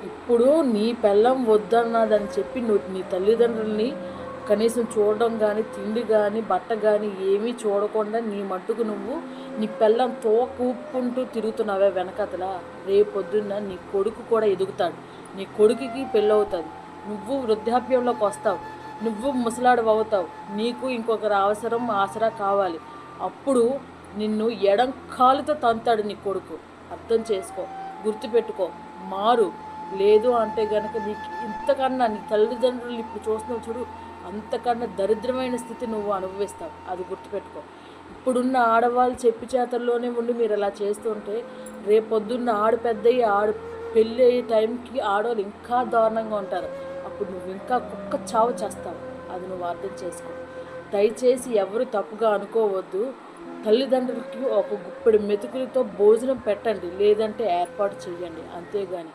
ఇప్పుడు నీ పెళ్ళం వద్దన్నదని చెప్పి నువ్వు నీ తల్లిదండ్రుల్ని కనీసం చూడడం కానీ, తిండి కానీ, బట్ట కానీ ఏమీ చూడకుండా నీ మట్టుకు నువ్వు నీ పెళ్ళం తోక ఊపుకుంటూ తిరుగుతున్నావే వెనకతల, రేపొద్దున్న నీ కొడుకు కూడా ఎదుగుతాడు, నీ కొడుకుకి పెళ్ళవుతుంది, నువ్వు వృద్ధాప్యంలోకి వస్తావు, నువ్వు ముసలాడు అవుతావు, నీకు ఇంకొకరు అవసరం ఆసరా కావాలి. అప్పుడు నిన్ను ఎడం కాలుతో తంతాడు నీ కొడుకు. అర్థం చేసుకో, గుర్తుపెట్టుకో, మారు. లేదు అంటే కనుక నీకు ఇంతకన్నా నీ తల్లిదండ్రులు ఇప్పుడు చూస్తున్నావు చూడు, అంతకన్నా దరిద్రమైన స్థితి నువ్వు అనుభవిస్తావు. అది గుర్తుపెట్టుకో. ఇప్పుడున్న ఆడవాళ్ళు చెప్పి చేతల్లోనే ఉండి మీరు ఇలా చేస్తుంటే రేపొద్దున్న ఆడు పెద్దయ్యి ఆడు పెళ్ళి అయ్యే టైంకి ఆడవాళ్ళు ఇంకా దారుణంగా ఉంటారు. అప్పుడు నువ్వు ఇంకా కుక్క చావు చేస్తావు. అది నువ్వు అర్థం చేసుకో. దయచేసి ఎవరు తప్పుగా అనుకోవద్దు. తల్లిదండ్రులకి ఒక గుప్పెడు మెతుకులతో భోజనం పెట్టండి, లేదంటే ఏర్పాటు చేయండి, అంతేగాని